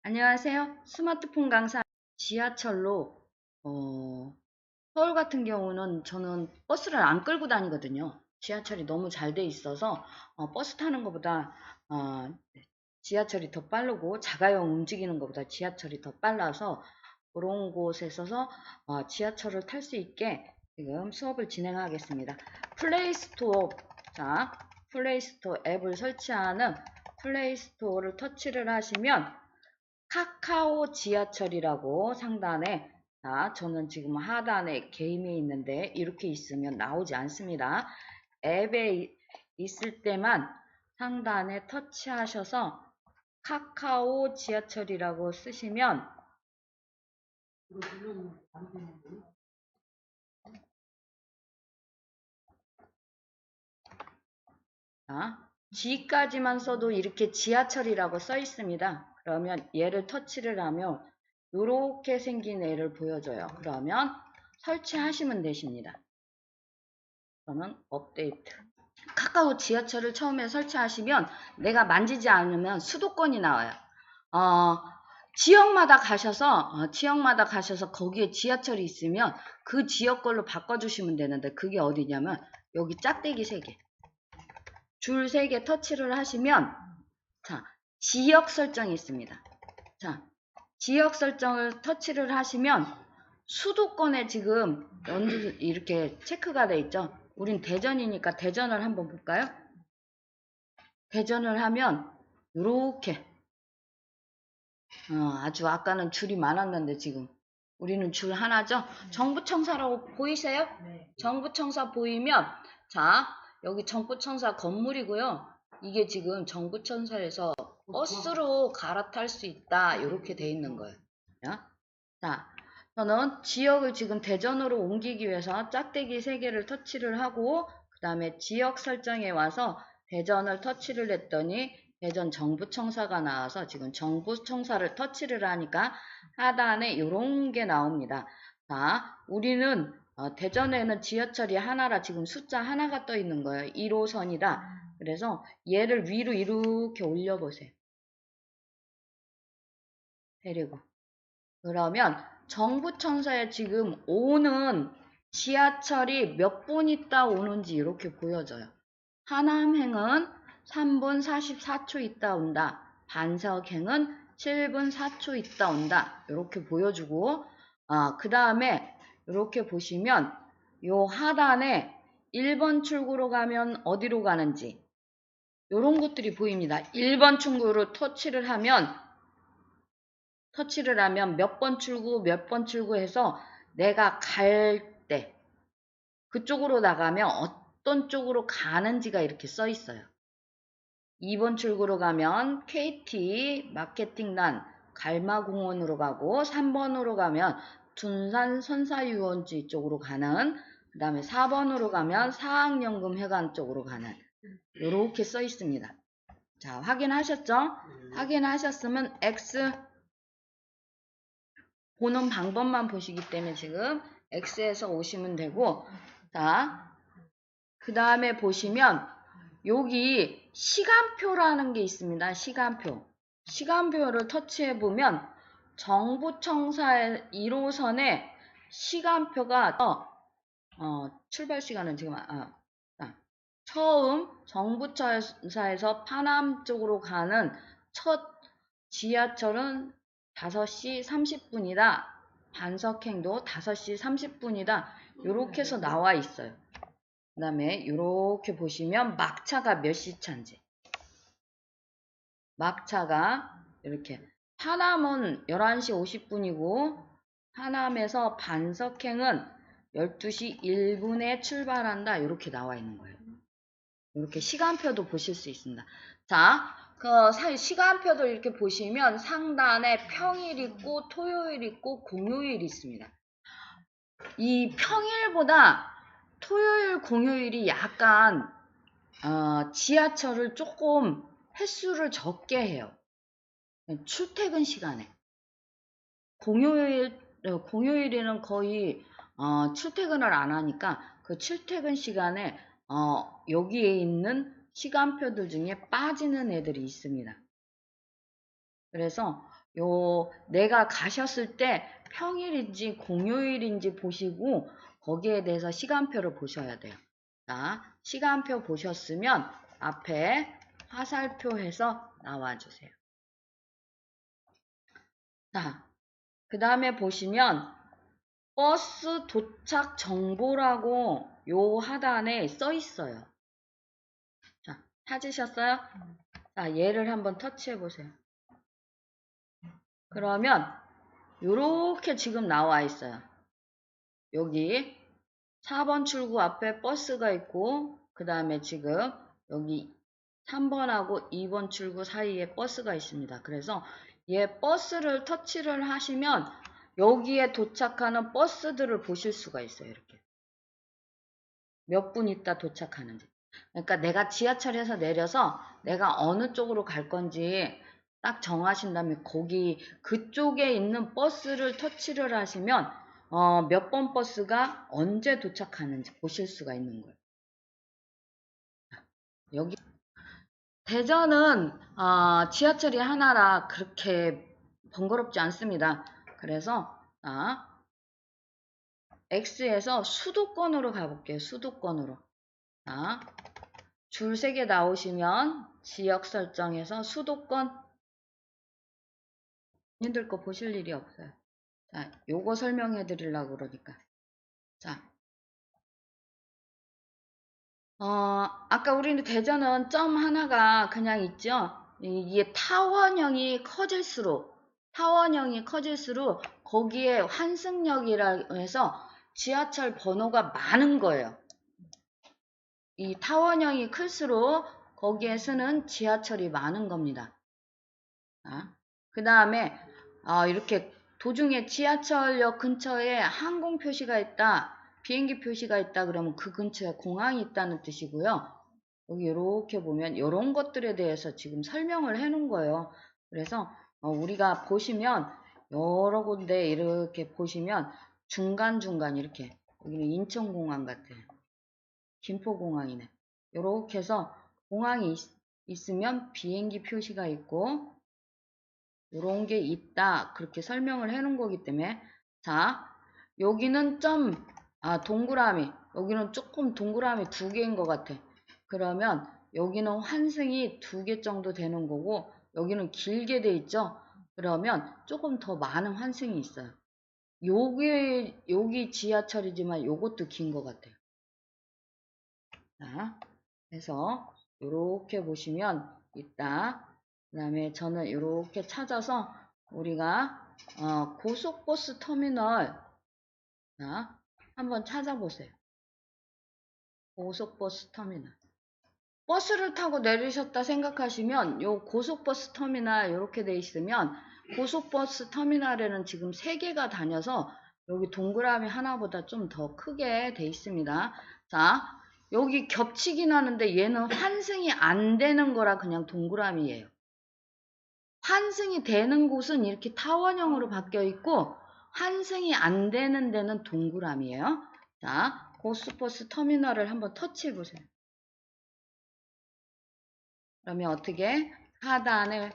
안녕하세요. 스마트폰 강사. 지하철로 서울 같은 경우는 저는 버스를 안 끌고 다니거든요. 지하철이 너무 잘 돼 있어서 버스 타는 것보다 지하철이 더 빠르고 자가용 움직이는 것보다 지하철이 더 빨라서 그런 곳에 있어서 지하철을 탈 수 있게 지금 수업을 진행하겠습니다. 플레이스토어, 자, 플레이스토어 앱을 설치하는 플레이스토어를 터치를 하시면 카카오 지하철이라고 상단에, 저는 지금 하단에 게임에 있는데 이렇게 있으면 나오지 않습니다. 앱에 있을 때만 상단에 터치하셔서 카카오 지하철이라고 쓰시면 G까지만 써도 이렇게 지하철이라고 써 있습니다. 그러면 얘를 터치를 하면 이렇게 생긴 애를 보여줘요. 그러면 설치하시면 되십니다. 저는 업데이트. 카카오 지하철을 처음에 설치하시면 내가 만지지 않으면 수도권이 나와요. 지역마다 가셔서 거기에 지하철이 있으면 그 지역 걸로 바꿔주시면 되는데 그게 어디냐면 여기 짝대기 3개. 줄 3개 터치를 하시면 지역 설정이 있습니다. 지역 설정을 터치를 하시면 수도권에 지금 이렇게 체크가 돼 있죠. 우린 대전이니까 대전을 한번 볼까요? 대전을 하면 이렇게 아주 아까는 줄이 많았는데 지금 우리는 줄 하나죠. 정부청사라고 보이세요? 네. 정부청사 보이면 여기 정부청사 건물이고요. 이게 지금 정부청사에서 버스로 갈아탈 수 있다 이렇게 돼 있는 거예요. 저는 지역을 지금 대전으로 옮기기 위해서 짝대기 3개를 터치를 하고 그 다음에 지역 설정에 와서 대전을 터치를 했더니 대전 정부청사가 나와서 지금 정부청사를 터치를 하니까 하단에 이런 게 나옵니다. 우리는 대전에는 지하철이 하나라 지금 숫자 하나가 떠 있는 거예요. 1호선이다. 그래서 얘를 위로 이렇게 올려보세요. 데리고. 그러면 정부청사에 지금 오는 지하철이 몇 분 있다 오는지 이렇게 보여져요. 하남행은 3분 44초 있다 온다. 반석행은 7분 4초 있다 온다. 이렇게 보여주고 그 다음에 이렇게 보시면 요 하단에 1번 출구로 가면 어디로 가는지 이런 것들이 보입니다. 1번 출구로 터치를 하면 몇 번 출구 해서 내가 갈 때 그쪽으로 나가면 어떤 쪽으로 가는지가 이렇게 써 있어요. 2번 출구로 가면 KT 마케팅단 갈마공원으로 가고 3번으로 가면 둔산 선사유원지 쪽으로 가는 그 다음에 4번으로 가면 사학연금회관 쪽으로 가는 이렇게 써 있습니다. 자, 확인하셨죠? 확인하셨으면 X 보는 방법만 보시기 때문에 지금 X에서 오시면 되고 그 다음에 보시면 여기 시간표라는 게 있습니다. 시간표를 터치해 보면 정부청사의 1호선에 시간표가 출발 시간은 지금 처음 정부청사에서 파남 쪽으로 가는 첫 지하철은 5시 30분이다. 반석행도 5시 30분이다. 이렇게 해서 나와 있어요. 그 다음에 이렇게 보시면 막차가 몇 시 차인지. 막차가 이렇게 하남은 11시 50분이고 하남에서 반석행은 12시 1분에 출발한다. 이렇게 나와 있는 거예요. 이렇게 시간표도 보실 수 있습니다. 그 시간표도 이렇게 보시면 상단에 평일 있고 토요일 있고 공휴일 있습니다. 이 평일보다 토요일 공휴일이 약간 지하철을 조금 횟수를 적게 해요. 출퇴근 시간에. 공휴일에는 거의 출퇴근을 안 하니까 그 출퇴근 시간에 여기에 있는 시간표들 중에 빠지는 애들이 있습니다. 그래서 내가 가셨을 때 평일인지 공휴일인지 보시고 거기에 대해서 시간표를 보셔야 돼요. 자, 시간표 보셨으면 앞에 화살표 해서 나와주세요. 자, 그 다음에 보시면 버스 도착 정보라고 요 하단에 써 있어요. 자, 찾으셨어요? 자, 얘를 한번 터치해 보세요. 그러면 요렇게 지금 나와 있어요. 여기 4번 출구 앞에 버스가 있고 그 다음에 지금 여기 3번하고 2번 출구 사이에 버스가 있습니다. 그래서 얘 버스를 터치를 하시면 여기에 도착하는 버스들을 보실 수가 있어요. 이렇게 몇 분 있다 도착하는지. 그러니까 내가 지하철에서 내려서 내가 어느 쪽으로 갈 건지 딱 정하신 다음에 거기 그쪽에 있는 버스를 터치를 하시면 몇 번 버스가 언제 도착하는지 보실 수가 있는 거예요. 여기 대전은 지하철이 하나라 그렇게 번거롭지 않습니다. 그래서 X에서 수도권으로 가볼게요. 수도권으로. 줄 3개 나오시면 지역 설정에서 수도권 힘들 거 보실 일이 없어요. 자, 요거 설명해 드리려고 그러니까. 자, 아까 우리는 대전은 점 하나가 그냥 있죠? 이게 타원형이 커질수록 거기에 환승역이라 해서 지하철 번호가 많은 거예요. 이 타원형이 클수록 거기에 쓰는 지하철이 많은 겁니다. 그 다음에 이렇게 도중에 지하철역 근처에 항공 표시가 있다, 비행기 표시가 있다 그러면 그 근처에 공항이 있다는 뜻이고요. 여기 이렇게 보면 이런 것들에 대해서 지금 설명을 해 놓은 거예요. 그래서 우리가 보시면 여러 군데 이렇게 보시면 중간중간 이렇게 여기는 인천공항 같아요. 김포공항이네. 이렇게 해서 공항이 있으면 비행기 표시가 있고 요런 게 있다 그렇게 설명을 해 놓은 거기 때문에 자 여기는 점 동그라미 여기는 조금 동그라미 2개인 것 같아. 그러면 여기는 환승이 2개 정도 되는 거고 여기는 길게 돼 있죠. 그러면 조금 더 많은 환승이 있어요. 여기 지하철이지만 요것도 긴 것 같아요. 자, 그래서 이렇게 보시면 있다. 그 다음에 저는 이렇게 찾아서 우리가 고속버스 터미널 한번 찾아보세요. 고속버스 터미널. 버스를 타고 내리셨다 생각하시면 요 고속버스 터미널 이렇게 돼 있으면 고속버스 터미널에는 지금 3개가 다녀서 여기 동그라미 하나보다 좀 더 크게 돼 있습니다. 자, 여기 겹치긴 하는데 얘는 환승이 안 되는 거라 그냥 동그라미예요. 환승이 되는 곳은 이렇게 타원형으로 바뀌어 있고 환승이 안 되는 데는 동그라미예요. 자, 고속버스 터미널을 한번 터치해 보세요. 그러면 어떻게 하단에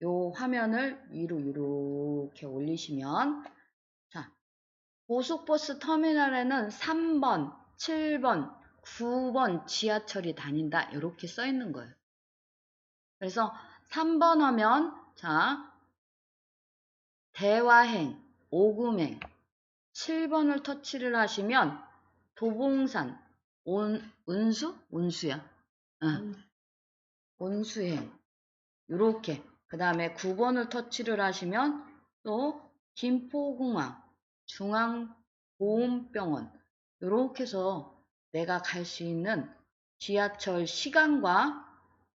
요 화면을 위로 이렇게 올리시면 자, 고속버스 터미널에는 3번, 7번, 9번 지하철이 다닌다 이렇게 써 있는 거예요. 그래서 3번 하면 자 대화행, 오금행 7번을 터치를 하시면 도봉산, 운수? 운수야. 온수행 이렇게 그 다음에 9번을 터치를 하시면 또 김포공항, 중앙보험병원 이렇게 해서 내가 갈 수 있는 지하철 시간과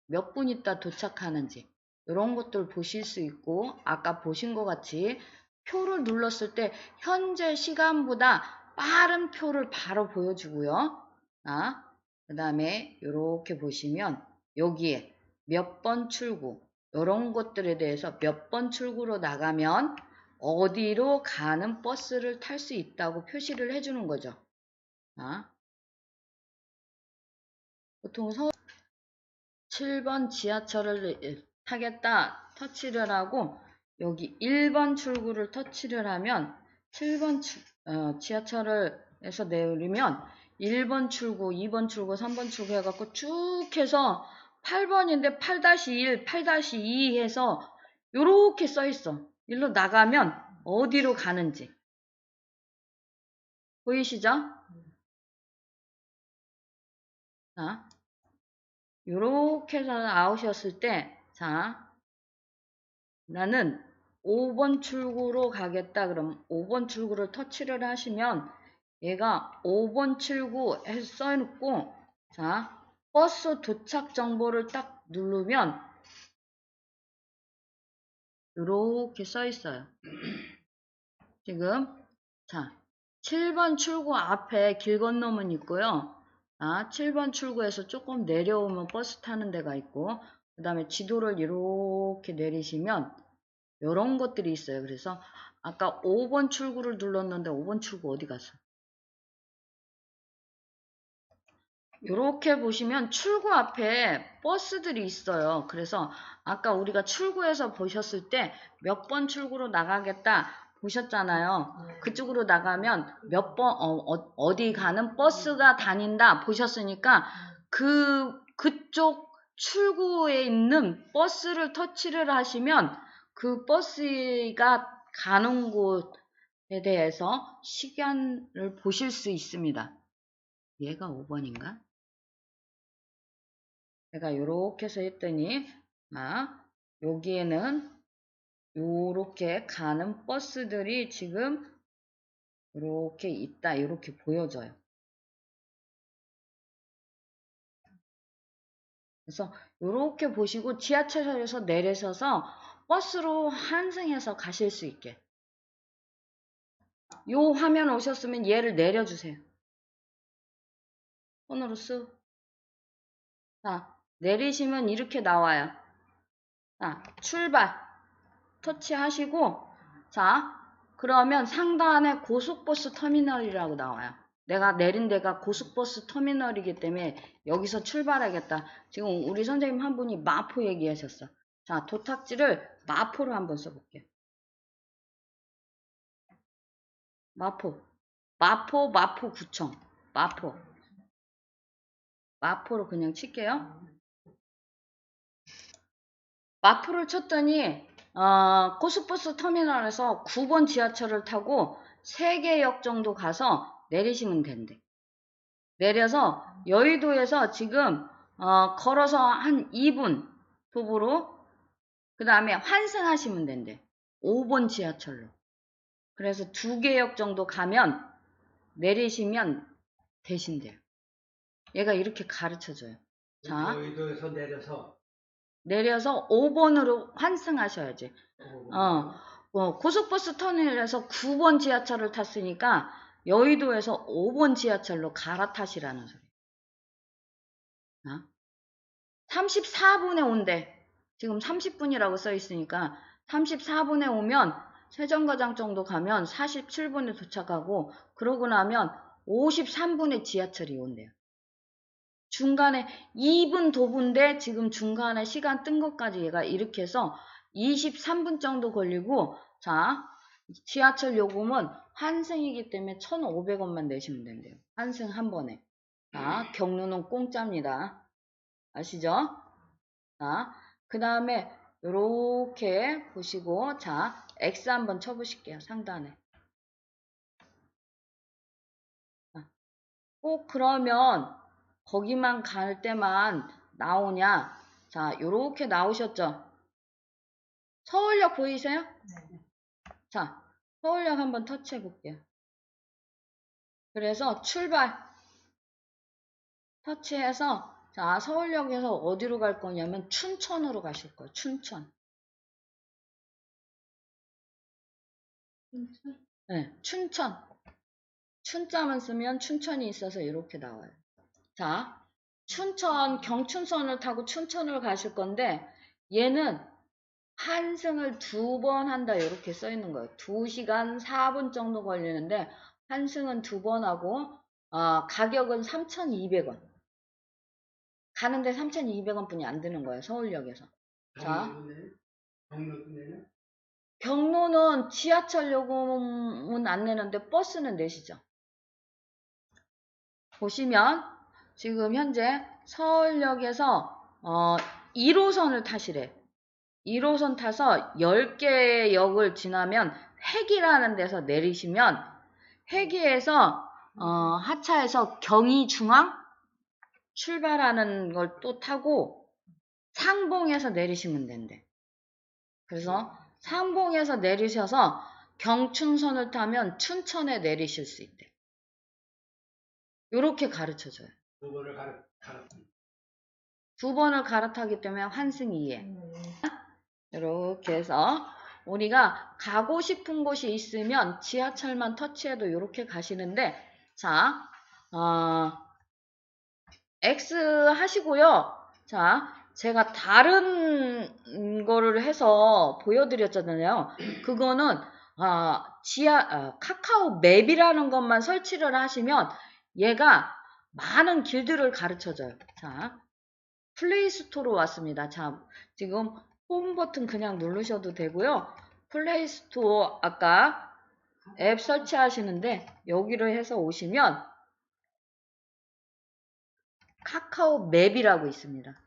몇 분 있다 도착하는지 이런 것들 보실 수 있고 아까 보신 것 같이 표를 눌렀을 때 현재 시간보다 빠른 표를 바로 보여주고요. 그 다음에 이렇게 보시면 여기에 몇 번 출구 이런 것들에 대해서 몇 번 출구로 나가면 어디로 가는 버스를 탈 수 있다고 표시를 해주는 거죠. 보통 7번 지하철을 타겠다 터치를 하고 여기 1번 출구를 터치를 하면 7번 지하철에서 내리면 1번 출구, 2번 출구, 3번 출구 해갖고 쭉 해서 8번인데 8-1, 8-2 해서 요렇게 써있어. 일로 나가면 어디로 가는지. 보이시죠? 자, 요렇게 해서 나오셨을 때, 자, 나는 5번 출구로 가겠다. 그럼 5번 출구를 터치를 하시면 얘가 5번 출구 해서 써놓고, 자, 버스 도착 정보를 딱 누르면 이렇게 써 있어요. 지금 자 7번 출구 앞에 길 건너면 있고요. 7번 출구에서 조금 내려오면 버스 타는 데가 있고, 그 다음에 지도를 이렇게 내리시면 이런 것들이 있어요. 그래서 아까 5번 출구를 눌렀는데 5번 출구 어디 갔어? 이렇게 보시면 출구 앞에 버스들이 있어요. 그래서 아까 우리가 출구에서 보셨을 때 몇 번 출구로 나가겠다 보셨잖아요. 그쪽으로 나가면 몇 번, 어디 가는 버스가 다닌다 보셨으니까 그쪽 출구에 있는 버스를 터치를 하시면 그 버스가 가는 곳에 대해서 시간을 보실 수 있습니다. 얘가 5번인가? 제가 요렇게 해서 했더니 여기에는 요렇게 가는 버스들이 지금 요렇게 있다, 요렇게 보여져요. 그래서 요렇게 보시고 지하철에서 내리셔서 버스로 환승해서 가실 수 있게. 요 화면 오셨으면 얘를 내려주세요. 손으로 쓱. 자, 내리시면 이렇게 나와요. 자, 출발. 터치하시고, 자, 그러면 상단에 고속버스 터미널이라고 나와요. 내가 내린 데가 고속버스 터미널이기 때문에 여기서 출발하겠다. 지금 우리 선생님 한 분이 마포 얘기하셨어. 자, 도착지를 마포로 한번 써볼게요. 마포구청. 마포로 그냥 칠게요. 마포를 쳤더니 고속버스 터미널에서 9번 지하철을 타고 3개역 정도 가서 내리시면 된대. 내려서 여의도에서 지금 걸어서 한 2분 도보로 그 다음에 환승하시면 된대. 5번 지하철로. 그래서 2개역 정도 가면 내리시면 되신대요. 얘가 이렇게 가르쳐줘요. 자, 여의도에서 내려서 5번으로 환승하셔야지. 5번. 고속버스 터미널에서 9번 지하철을 탔으니까 여의도에서 5번 지하철로 갈아타시라는 소리. 34분에 온대. 지금 30분이라고 써 있으니까 34분에 오면 세정거장 정도 가면 47분에 도착하고, 그러고 나면 53분에 지하철이 온대요. 중간에 2분 도보인데 지금 중간에 시간 뜬 것까지 얘가 이렇게 해서 23분 정도 걸리고, 자, 지하철 요금은 환승이기 때문에 1,500원만 내시면 된대요. 환승 한 번에. 자, 경로는 공짜입니다. 아시죠? 자, 그 다음에 요렇게 보시고, 자, X 한번 쳐보실게요. 상단에. 꼭 그러면 거기만 갈 때만 나오냐? 자, 요렇게 나오셨죠? 서울역 보이세요? 네. 자, 서울역 한번 터치해 볼게요. 그래서 출발 터치해서, 자, 서울역에서 어디로 갈 거냐면 춘천으로 가실 거예요. 춘천. 네, 춘천. 춘자만 쓰면 춘천이 있어서 이렇게 나와요. 자, 춘천 경춘선을 타고 춘천을 가실 건데 얘는 환승을 2번 한다 이렇게 써 있는 거예요. 2시간 4분 정도 걸리는데 환승은 2번 하고 가격은 3,200원. 가는데 3,200원 뿐이 안 드는 거예요. 서울역에서. 자, 경로tun에는? 경로는 지하철 요금은 안 내는데 버스는 내시죠. 보시면 지금 현재 서울역에서 1호선을 타시래. 1호선 타서 10개의 역을 지나면 회기라는 데서 내리시면 회기에서 하차해서 경의중앙 출발하는 걸 또 타고 상봉에서 내리시면 된대. 그래서 상봉에서 내리셔서 경춘선을 타면 춘천에 내리실 수 있대. 요렇게 가르쳐줘요. 두 번을 갈아타기 때문에 환승 이해. 이렇게 해서 우리가 가고 싶은 곳이 있으면 지하철만 터치해도 이렇게 가시는데, 자, X 하시고요. 자, 제가 다른 거를 해서 보여드렸잖아요. 그거는 카카오 맵이라는 것만 설치를 하시면 얘가 많은 길들을 가르쳐줘요. 자, 플레이스토어로 왔습니다. 자, 지금 홈 버튼 그냥 누르셔도 되고요. 플레이스토어 아까 앱 설치하시는데 여기를 해서 오시면 카카오 맵이라고 있습니다.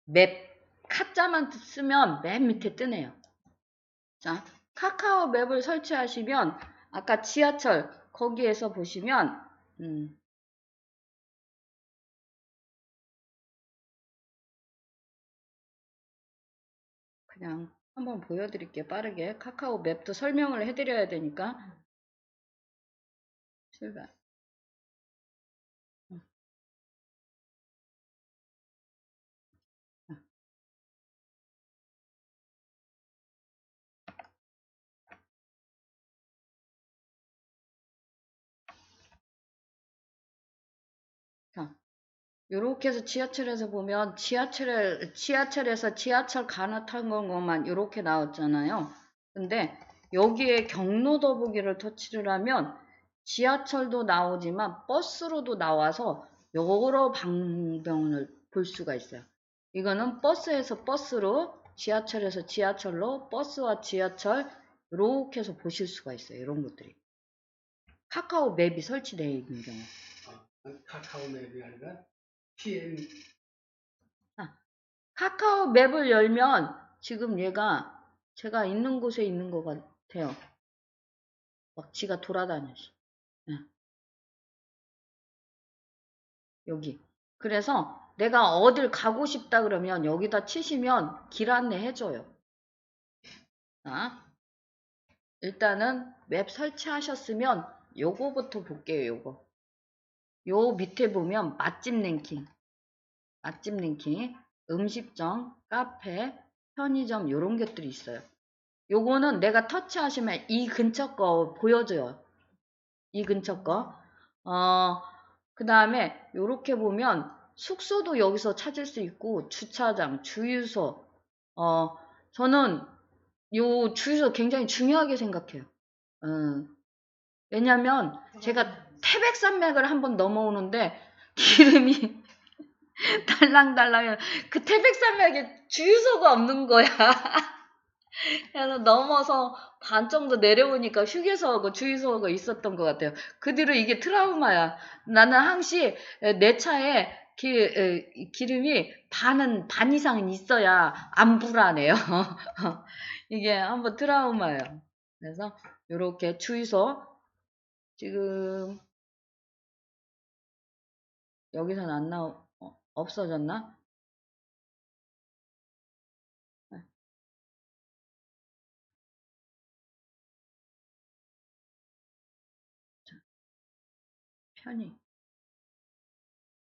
맵, 카자만 쓰면 맨 밑에 뜨네요. 자, 카카오 맵을 설치하시면 아까 지하철 거기에서 보시면 그냥 한번 보여드릴게요. 빠르게. 카카오 맵도 설명을 해드려야 되니까. 출발. 자, 요렇게 해서 지하철에서 보면 지하철에서 지하철 갈아탄 것만 요렇게 나왔잖아요. 근데 여기에 경로 더보기를 터치를 하면 지하철도 나오지만 버스로도 나와서 여러 방면을 볼 수가 있어요. 이거는 버스에서 버스로, 지하철에서 지하철로, 버스와 지하철 이렇게 해서 보실 수가 있어요. 이런 것들이. 카카오 맵이 설치되어 있는 경우. 카카오 맵이 아니라 TN. 카카오 맵을 열면 지금 얘가 제가 있는 곳에 있는 것 같아요. 막 지가 돌아다녀. 네. 여기. 그래서 내가 어딜 가고 싶다 그러면 여기다 치시면 길 안내 해줘요. 자, 일단은 맵 설치하셨으면 요거부터 볼게요. 요거. 요 밑에 보면 맛집 랭킹, 음식점, 카페, 편의점 요런 것들이 있어요. 요거는 내가 터치하시면 이 근처 거 보여줘요. 이 근처 거. 그 다음에 요렇게 보면 숙소도 여기서 찾을 수 있고 주차장, 주유소. 저는 요 주유소 굉장히 중요하게 생각해요. 왜냐면 제가 태백산맥을 한번 넘어오는데 기름이 달랑달랑 그 태백산맥에 주유소가 없는 거야. 그래서 넘어서 반 정도 내려오니까 휴게소하고 주유소가 있었던 것 같아요. 그 뒤로 이게 트라우마야. 나는 항시 내 차에 기름이 반 이상은 있어야 안 불안해요. 이게 한번 트라우마예요. 그래서 이렇게 주유소 지금 여기서는 안 없어졌나?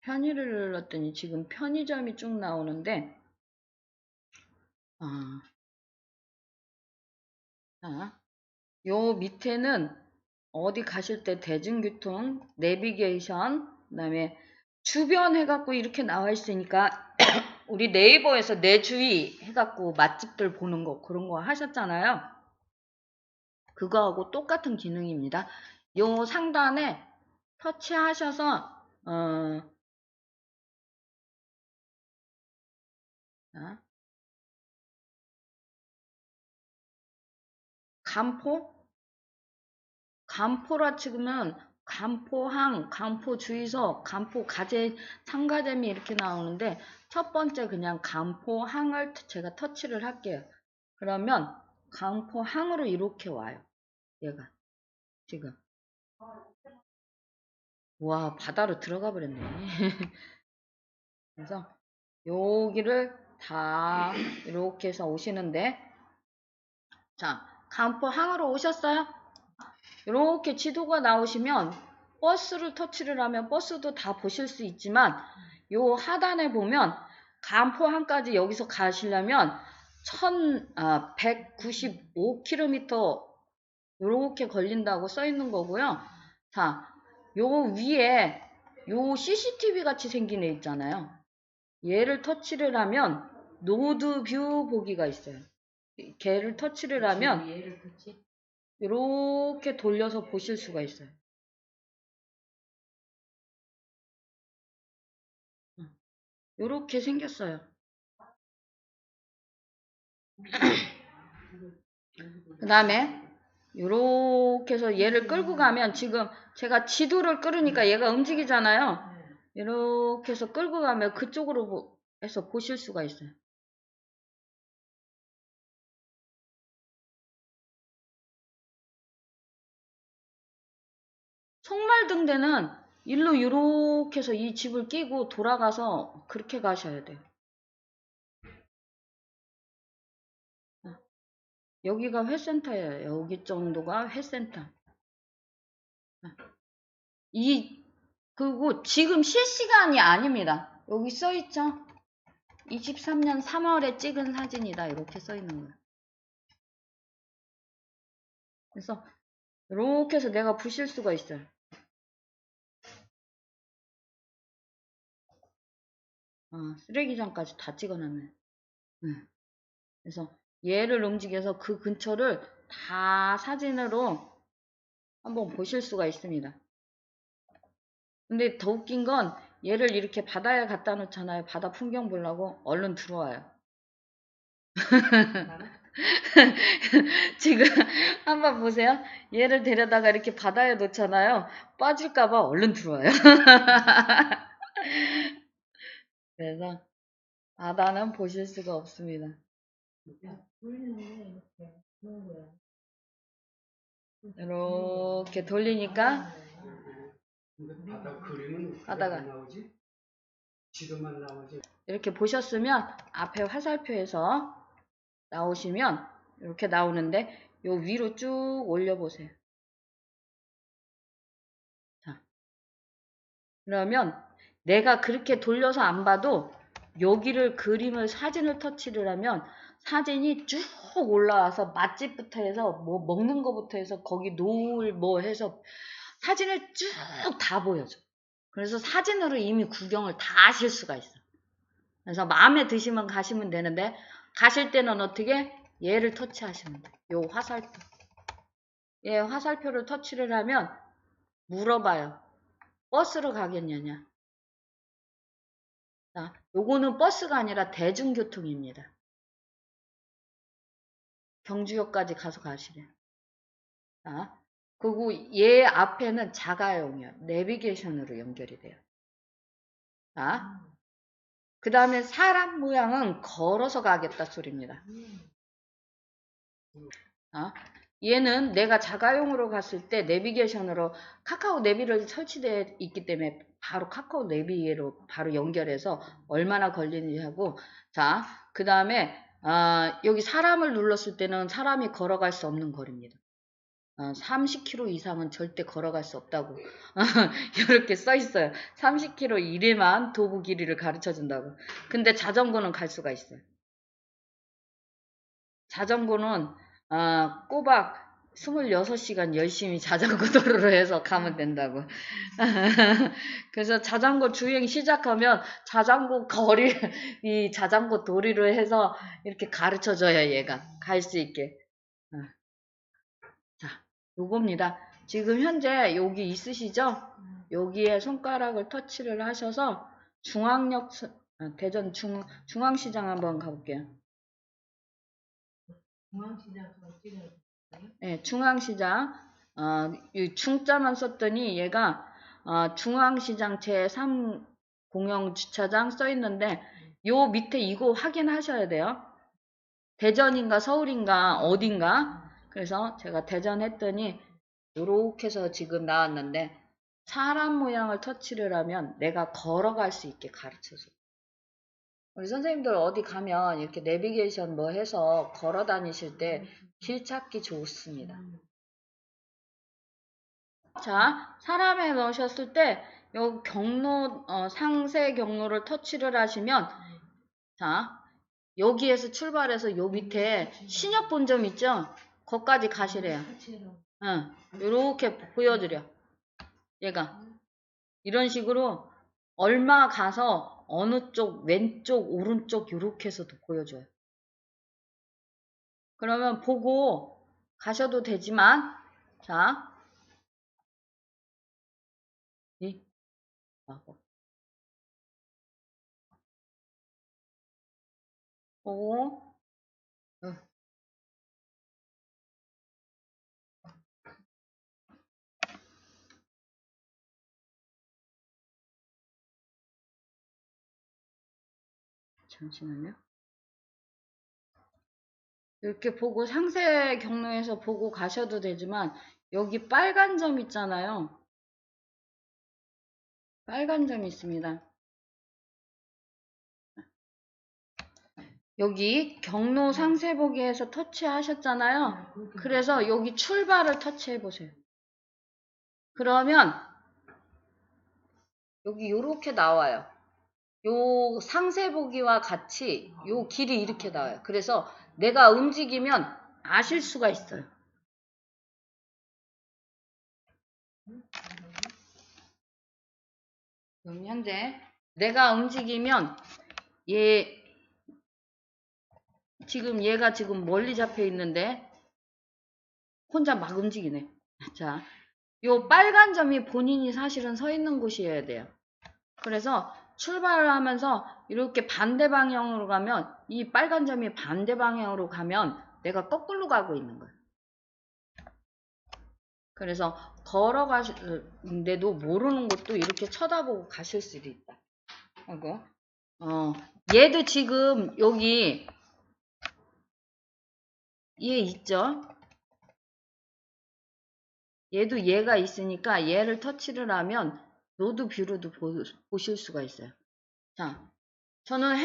편의를 눌렀더니 지금 편의점이 쭉 나오는데, 자, 요 밑에는 어디 가실 때 대중교통, 내비게이션, 그 다음에 주변 해갖고 이렇게 나와 있으니까 우리 네이버에서 내 주위 해갖고 맛집들 보는 거 그런 거 하셨잖아요. 그거하고 똑같은 기능입니다. 요 상단에 터치하셔서 자, 간포라 치면 간포항, 간포주의소, 간포가재, 참가점이 이렇게 나오는데 첫 번째 그냥 간포항을 제가 터치를 할게요. 그러면 간포항으로 이렇게 와요. 얘가 지금 와 바다로 들어가 버렸네. 그래서 여기를 다 이렇게 해서 오시는데 자 간포항으로 오셨어요? 이렇게 지도가 나오시면 버스를 터치를 하면 버스도 다 보실 수 있지만 요 하단에 보면 간포항까지 여기서 가시려면 195km 이렇게 걸린다고 써 있는 거고요. 자, 요 위에 요 CCTV 같이 생긴 애 있잖아요. 얘를 터치를 하면 노드뷰 보기가 있어요. 걔를 터치를 하면 이렇게 돌려서 보실 수가 있어요. 이렇게 생겼어요. 그 다음에 이렇게 해서 얘를 끌고 가면 지금 제가 지도를 끌으니까 얘가 움직이잖아요. 이렇게 해서 끌고 가면 그쪽으로 해서 보실 수가 있어요. 속말등대는 일로 이렇게 해서 이 집을 끼고 돌아가서 그렇게 가셔야 돼요. 여기가 회센터예요. 여기 정도가 회센터. 그리고 지금 실시간이 아닙니다. 여기 써있죠? 23년 3월에 찍은 사진이다. 이렇게 써있는 거예요. 그래서 이렇게 해서 내가 보실 수가 있어요. 쓰레기장까지 다 찍어놨네. 그래서 얘를 움직여서 그 근처를 다 사진으로 한번 보실 수가 있습니다. 근데 더 웃긴 건 얘를 이렇게 바다에 갖다 놓잖아요. 바다 풍경 보려고 얼른 들어와요. 지금 한번 보세요. 얘를 데려다가 이렇게 바다에 놓잖아요. 빠질까봐 얼른 들어와요. 그래서 바다는 보실 수가 없습니다. 이렇게 돌리니까 바다 그림은 바다가 나오지? 지도만 나오지? 이렇게 보셨으면 앞에 화살표에서 나오시면 이렇게 나오는데 요 위로 쭉 올려보세요. 자, 그러면 내가 그렇게 돌려서 안 봐도 여기를 그림을 사진을 터치를 하면 사진이 쭉 올라와서 맛집부터 해서 뭐 먹는 거부터 해서 거기 노을 뭐 해서 사진을 쭉 다 보여줘. 그래서 사진으로 이미 구경을 다 하실 수가 있어. 그래서 마음에 드시면 가시면 되는데 가실 때는 어떻게? 얘를 터치하시면 돼. 요 화살표. 얘 화살표를 터치를 하면 물어봐요. 버스로 가겠냐냐. 자, 요거는 버스가 아니라 대중교통입니다. 경주역까지 가서 가시래. 자, 그리고 얘 앞에는 자가용이요. 내비게이션으로 연결이 돼요. 자, 그 다음에 사람 모양은 걸어서 가겠다 소리입니다. 얘는 내가 자가용으로 갔을 때 내비게이션으로 카카오 내비를 설치되어 있기 때문에 바로 카카오 내비로 바로 연결해서 얼마나 걸리는지 하고 자, 그 다음에 여기 사람을 눌렀을 때는 사람이 걸어갈 수 없는 거리입니다. 30km 이상은 절대 걸어갈 수 없다고 이렇게 써 있어요. 30km 이래만 도보 길이를 가르쳐 준다고. 근데 자전거는 갈 수가 있어요. 자전거는 꼬박 26시간 열심히 자전거 도로로 해서 가면 된다고. 그래서 자전거 주행 시작하면 자전거 거리, 이 자전거 도리로 해서 이렇게 가르쳐줘야 얘가 갈 수 있게. 자, 요겁니다. 지금 현재 여기 있으시죠? 여기에 손가락을 터치를 하셔서 중앙역 대전 중앙시장 한번 가볼게요. 중앙시장 저 찍어요. 네, 중앙시장. 이 중자만 썼더니 얘가 중앙시장 제3 공영주차장 써있는데 요 밑에 이거 확인하셔야 돼요. 대전인가 서울인가 어딘가. 그래서 제가 대전 했더니 요렇게 해서 지금 나왔는데 사람 모양을 터치를 하면 내가 걸어갈 수 있게 가르쳐줘. 우리 선생님들 어디 가면 이렇게 내비게이션 뭐 해서 걸어 다니실 때 길 찾기 좋습니다. 자, 사람에 넣으셨을 때 여기 경로, 상세 경로를 터치를 하시면 자, 여기에서 출발해서 요 밑에 신협 본점 있죠? 거기까지 가시래요. 응, 요렇게 보여드려. 얘가 이런 식으로 얼마 가서 어느 쪽 왼쪽 오른쪽 요렇게 해서도 보여줘요. 그러면 보고 가셔도 되지만 자 이 보고 잠시만요. 이렇게 보고 상세 경로에서 보고 가셔도 되지만 여기 빨간 점 있잖아요. 빨간 점이 있습니다. 여기 경로 상세 보기에서 터치하셨잖아요. 그래서 여기 출발을 터치해 보세요. 그러면 여기 요렇게 나와요. 요 상세 보기와 같이 요 길이 이렇게 나와요. 그래서 내가 움직이면 아실 수가 있어요. 그럼 현재 내가 움직이면 얘가 지금 멀리 잡혀 있는데 혼자 막 움직이네. 자, 요 빨간 점이 본인이 사실은 서 있는 곳이어야 돼요. 그래서 출발을 하면서 이렇게 반대 방향으로 가면 이 빨간 점이 반대 방향으로 가면 내가 거꾸로 가고 있는 거예요. 그래서 걸어가는데도 모르는 곳도 이렇게 쳐다보고 가실 수도 있다. 하고 얘도 지금 여기 얘 있죠? 얘도 얘가 있으니까 얘를 터치를 하면 노드 뷰로도 보실 수가 있어요. 자, 저는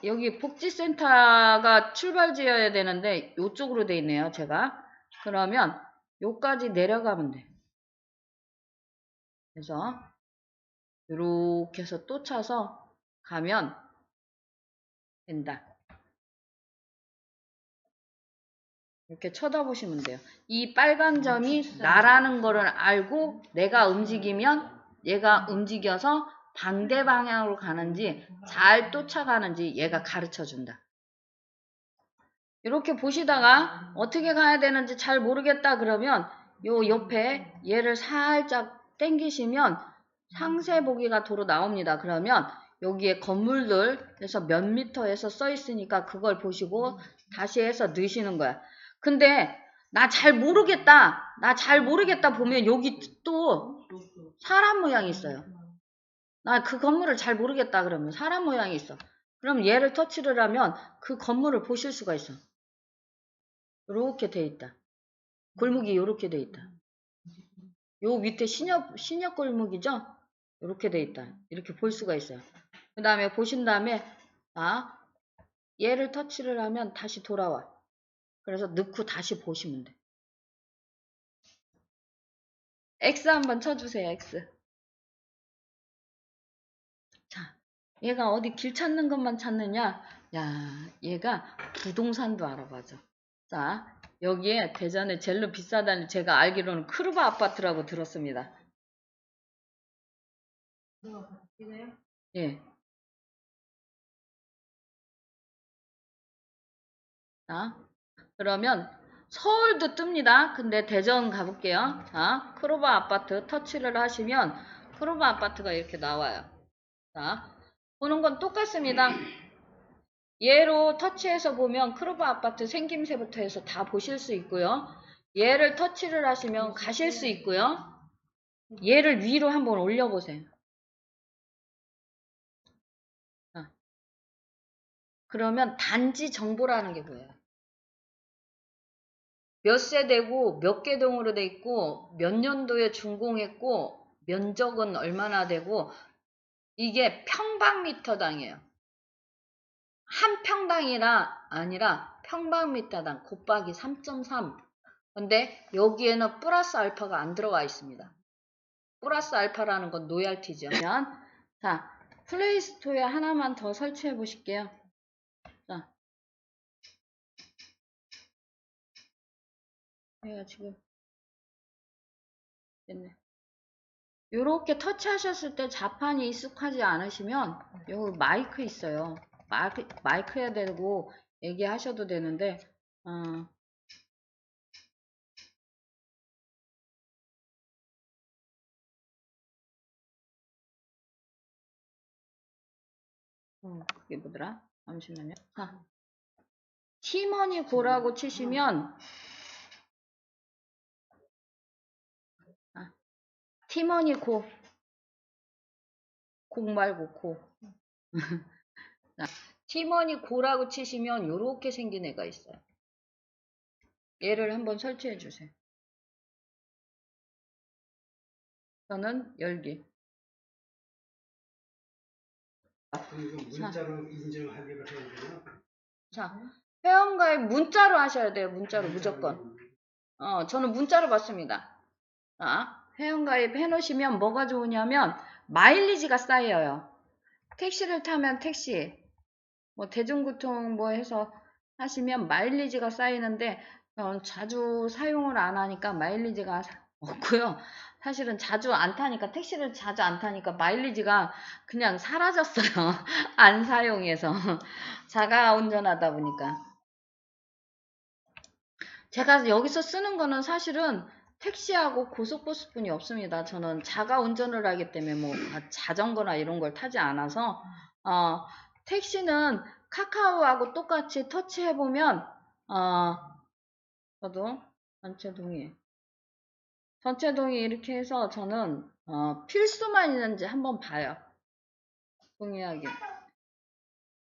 여기 복지센터가 출발지어야 되는데 요쪽으로 돼 있네요, 제가. 그러면 요까지 내려가면 돼. 그래서 이렇게 해서 또 차서 가면 된다. 이렇게 쳐다보시면 돼요. 이 빨간 점이 나라는 거를 알고 내가 움직이면 얘가 움직여서 반대 방향으로 가는지 잘 쫓아가는지 얘가 가르쳐 준다. 이렇게 보시다가 어떻게 가야 되는지 잘 모르겠다 그러면 요 옆에 얘를 살짝 당기시면 상세 보기가 도로 나옵니다. 그러면 여기에 건물들에서 몇 미터에서 써 있으니까 그걸 보시고 다시 해서 넣으시는 거야. 근데 나 잘 모르겠다 보면 여기 또 사람 모양이 있어요. 나 그 건물을 잘 모르겠다 그러면 사람 모양이 있어. 그럼 얘를 터치를 하면 그 건물을 보실 수가 있어. 요렇게 돼 있다. 골목이 요렇게 돼 있다. 요 밑에 신협 골목이죠? 요렇게 돼 있다. 이렇게 볼 수가 있어요. 그 다음에 보신 다음에 얘를 터치를 하면 다시 돌아와. 그래서 넣고 다시 보시면 돼. X 한번 쳐주세요. X. 자, 얘가 어디 길 찾는 것만 찾느냐? 야, 얘가 부동산도 알아봐줘. 자, 여기에 대전에 제일로 비싸다는 제가 알기로는 크루바 아파트라고 들었습니다. 예. 자, 그러면 서울도 뜹니다. 근데 대전 가볼게요. 자, 크루바 아파트 터치를 하시면 크루바 아파트가 이렇게 나와요. 자, 보는 건 똑같습니다. 얘로 터치해서 보면 크로바 아파트 생김새부터 해서 다 보실 수 있고요. 얘를 터치를 하시면 가실 수 있고요. 얘를 위로 한번 올려보세요. 그러면 단지 정보라는 게 보여요. 몇 세대고 몇 개 동으로 돼 있고 몇 년도에 준공했고 면적은 얼마나 되고 이게 평방미터당이에요. 한 평당이라 아니라 평방미터당 곱하기 3.3. 근데 여기에는 플러스 알파가 안 들어가 있습니다. 플러스 알파라는 건 노열티죠. 자, 플레이스토어에 하나만 더 설치해 보실게요. 자, 얘가 지금 됐네. 요렇게 터치하셨을 때 자판이 익숙하지 않으시면 여기 마이크 있어요. 마이크 해야 되고 얘기하셔도 되는데 그게 뭐더라? 잠시만요. 티머니 고라고 치시면 티머니 고 말고 고 티머니 고라고 치시면 요렇게 생긴 애가 있어요. 얘를 한번 설치해 주세요. 저는 열기. 문자로 인증하기로 해야 되나? 자, 회원가입 문자로 하셔야 돼요. 문자로 무조건. 저는 문자로 받습니다. 자, 회원가입 해놓으시면 뭐가 좋으냐면 마일리지가 쌓여요. 택시를 타면 택시, 뭐 대중교통 뭐 해서 하시면 마일리지가 쌓이는데 자주 사용을 안 하니까 마일리지가 없고요. 사실은 자주 안 타니까 택시를 자주 안 타니까 마일리지가 그냥 사라졌어요. 안 사용해서 자가 운전하다 보니까 제가 여기서 쓰는 거는 사실은 택시하고 고속버스뿐이 없습니다. 저는 자가 운전을 하기 때문에 뭐 자전거나 이런 걸 타지 않아서 택시는 카카오하고 똑같이 터치해보면 저도 전체 동의 이렇게 해서 저는 필수만 있는지 한번 봐요. 동의하기.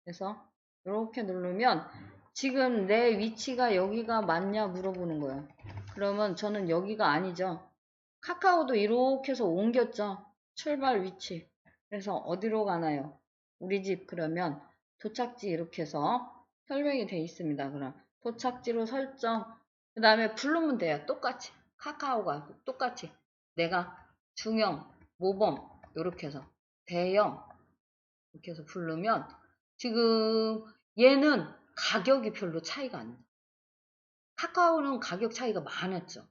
그래서 이렇게 누르면 지금 내 위치가 여기가 맞냐 물어보는 거예요. 그러면 저는 여기가 아니죠. 카카오도 이렇게 해서 옮겼죠. 출발 위치. 그래서 어디로 가나요? 우리 집. 그러면 도착지 이렇게 해서 설명이 돼 있습니다. 그럼 도착지로 설정. 그 다음에 부르면 돼요. 똑같이. 카카오가 똑같이. 내가 중형, 모범 이렇게 해서 대형 이렇게 해서 부르면 지금 얘는 가격이 별로 차이가 안 나요. 카카오는 가격 차이가 많았죠.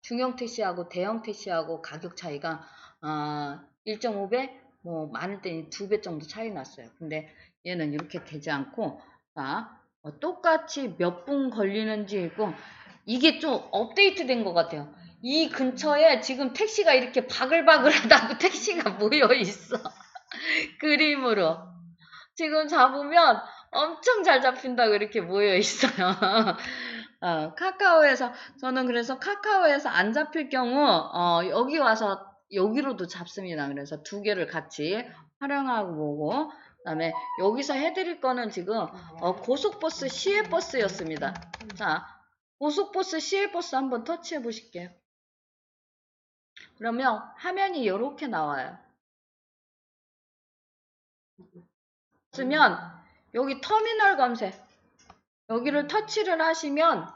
중형 택시하고 대형 택시하고 가격 차이가 1.5배, 뭐 많을 때는 2배 정도 차이 났어요. 근데 얘는 이렇게 되지 않고 똑같이 몇 분 걸리는지 있고 이게 좀 업데이트 된 것 같아요. 이 근처에 지금 택시가 이렇게 바글바글하다고 택시가 모여 있어. 그림으로. 지금 잡으면 엄청 잘 잡힌다고 이렇게 모여 있어요. 카카오에서, 저는 그래서 카카오에서 안 잡힐 경우, 여기 와서 여기로도 잡습니다. 그래서 두 개를 같이 활용하고 보고, 그 다음에 여기서 해드릴 거는 지금, 고속버스 시외버스였습니다. 자, 고속버스 시외버스 한번 터치해 보실게요. 그러면 화면이 이렇게 나와요. 쓰면, 여기 터미널 검색. 여기를 터치를 하시면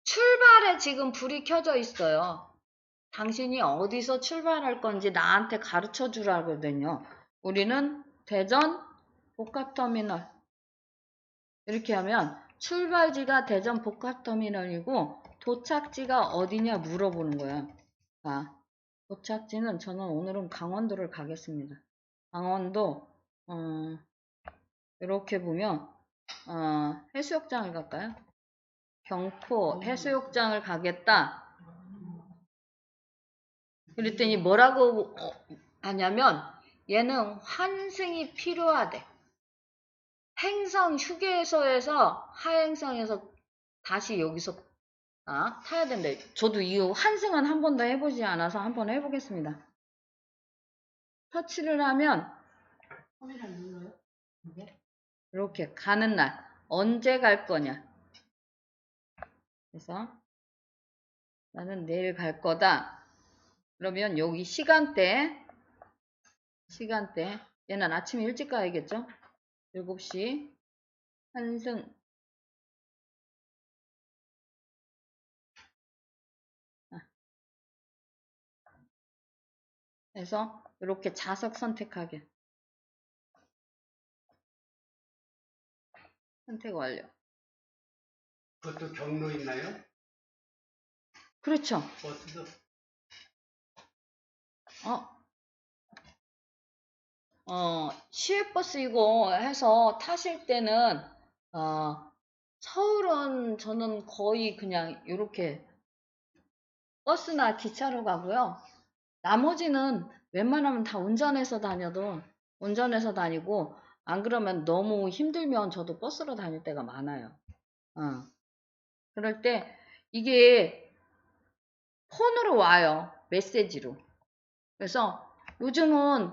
출발에 지금 불이 켜져 있어요. 당신이 어디서 출발할 건지 나한테 가르쳐 주라거든요. 우리는 대전 복합터미널 이렇게 하면 출발지가 대전 복합터미널이고 도착지가 어디냐 물어보는 거야. 자, 도착지는 저는 오늘은 강원도를 가겠습니다. 강원도 이렇게 보면 해수욕장을 갈까요? 경포 해수욕장을 가겠다. 그랬더니 뭐라고 하냐면 얘는 환승이 필요하대. 행성 휴게소에서 하행성에서 다시 여기서 타야 된대. 저도 이 환승은 한 번도 해보지 않아서 한번 해보겠습니다. 터치를 하면 카메라 눌러요? 이게? 이렇게 가는 날 언제 갈 거냐. 그래서 나는 내일 갈 거다. 그러면 여기 시간대 얘는 아침에 일찍 가야겠죠? 7시 환승 해서 이렇게 좌석 선택하게. 선택 완료. 그것도 경로 있나요? 그렇죠. 버스도? 시외버스 이거 해서 타실 때는, 서울은 저는 거의 그냥 이렇게 버스나 기차로 가고요. 나머지는 웬만하면 다 운전해서 다니고, 안 그러면 너무 힘들면 저도 버스로 다닐 때가 많아요. 그럴 때 이게 폰으로 와요. 메시지로. 그래서 요즘은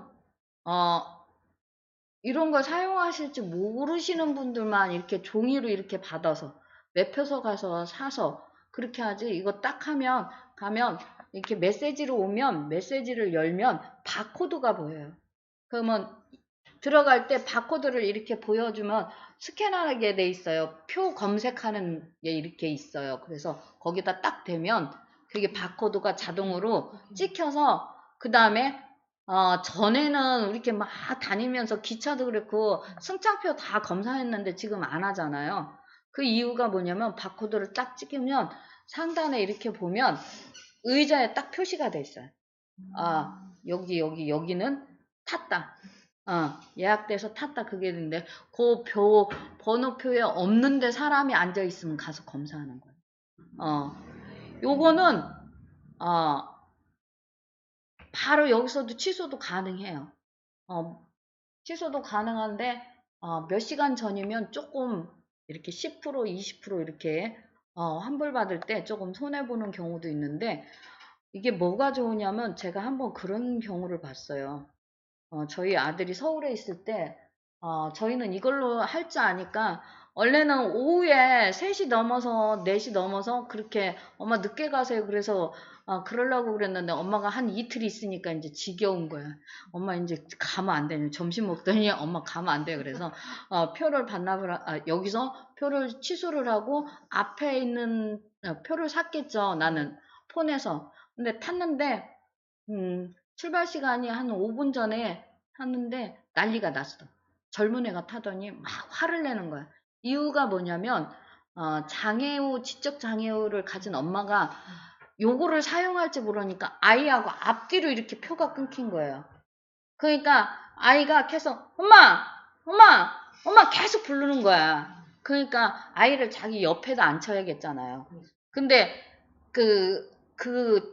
이런 걸 사용하실지 모르시는 분들만 이렇게 종이로 이렇게 받아서 매표소 가서 사서 그렇게 하지. 이거 딱 가면 이렇게 메시지로 오면 메시지를 열면 바코드가 보여요. 그러면 들어갈 때 바코드를 이렇게 보여주면 스캔하게 돼 있어요. 표 검색하는 게 이렇게 있어요. 그래서 거기다 딱 대면 그게 바코드가 자동으로 찍혀서 그 다음에 전에는 이렇게 막 다니면서 기차도 그렇고 승차표 다 검사했는데 지금 안 하잖아요. 그 이유가 뭐냐면 바코드를 딱 찍으면 상단에 이렇게 보면 의자에 딱 표시가 돼 있어요. 여기는 탔다. 예약돼서 탔다. 그게 있는데 그 번호표에 없는데 사람이 앉아 있으면 가서 검사하는 거예요. 요거는 바로 여기서도 취소도 가능해요. 취소도 가능한데 몇 시간 전이면 조금 이렇게 10% 20% 이렇게 환불받을 때 조금 손해보는 경우도 있는데 이게 뭐가 좋으냐면 제가 한번 그런 경우를 봤어요. 저희 아들이 서울에 있을 때 저희는 이걸로 할 줄 아니까 원래는 오후에 3시 넘어서 4시 넘어서 그렇게 엄마 늦게 가세요. 그래서 그러려고 그랬는데 엄마가 한 이틀 있으니까 이제 지겨운 거야. 엄마 이제 가면 안 되냐. 점심 먹더니 엄마 가면 안 돼. 그래서 표를 여기서 표를 취소를 하고 앞에 있는 표를 샀겠죠. 나는 폰에서. 근데 탔는데 출발 시간이 한 5분 전에 탔는데 난리가 났어. 젊은 애가 타더니 막 화를 내는 거야. 이유가 뭐냐면 지적 장애우를 가진 엄마가 요거를 사용할지 모르니까 아이하고 앞뒤로 이렇게 표가 끊긴 거예요. 그러니까 아이가 계속 엄마 계속 부르는 거야. 그러니까 아이를 자기 옆에다 앉혀야겠잖아요. 근데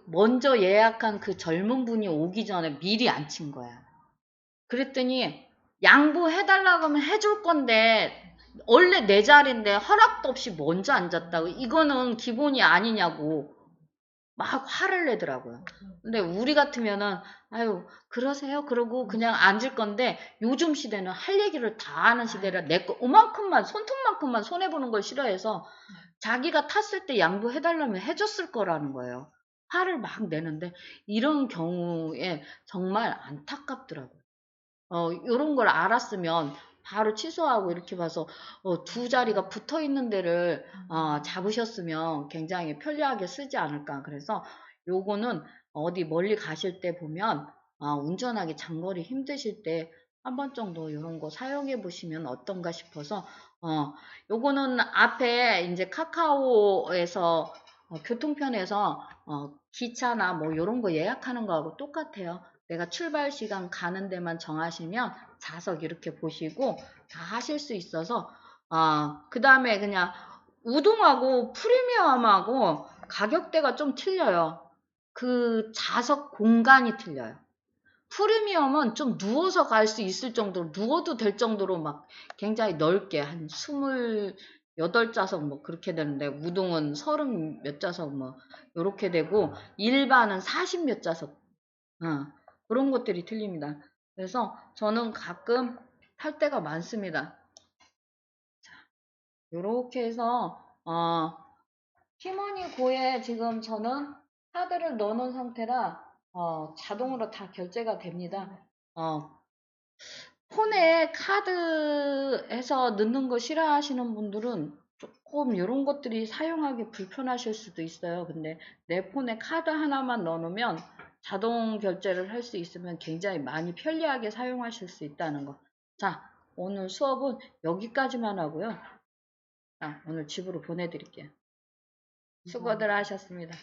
먼저 예약한 그 젊은 분이 오기 전에 미리 앉힌 거야. 그랬더니 양보해달라고 하면 해줄 건데 원래 내 자리인데 허락도 없이 먼저 앉았다고. 이거는 기본이 아니냐고 막 화를 내더라고요. 근데 우리 같으면은 아유 그러세요? 그러고 그냥 앉을 건데 요즘 시대는 할 얘기를 다 하는 시대라 내 거 이만큼만 손톱만큼만 손해보는 걸 싫어해서 자기가 탔을 때 양보해달라면 해줬을 거라는 거예요. 화를 막 내는데 이런 경우에 정말 안타깝더라고요. 요런 걸 알았으면 바로 취소하고 이렇게 봐서 두 자리가 붙어 있는 데를 잡으셨으면 굉장히 편리하게 쓰지 않을까. 그래서 요거는 어디 멀리 가실 때 보면 운전하기 장거리 힘드실 때 한 번 정도 요런 거 사용해 보시면 어떤가 싶어서 요거는 앞에 이제 카카오에서 교통편에서 기차나 뭐 요런 거 예약하는 거하고 똑같아요. 내가 출발 시간 가는 데만 정하시면 좌석 이렇게 보시고 다 하실 수 있어서 그 다음에 그냥 우동하고 프리미엄하고 가격대가 좀 틀려요. 그 좌석 공간이 틀려요. 프리미엄은 좀 누워서 갈 수 있을 정도로, 누워도 될 정도로 막 굉장히 넓게 한 28좌석 뭐 그렇게 되는데, 우동은 30 몇 좌석 뭐 요렇게 되고, 일반은 40 몇 좌석, 그런 것들이 틀립니다. 그래서 저는 가끔 탈 때가 많습니다. 자, 요렇게 해서 티머니 고에 지금 저는 카드를 넣어놓은 상태라 자동으로 다 결제가 됩니다. 폰에 카드해서 넣는 거 싫어하시는 분들은 조금 이런 것들이 사용하기 불편하실 수도 있어요. 근데 내 폰에 카드 하나만 넣어놓으면 자동 결제를 할 수 있으면 굉장히 많이 편리하게 사용하실 수 있다는 거. 자, 오늘 수업은 여기까지만 하고요. 자, 오늘 집으로 보내드릴게요. 수고들 하셨습니다.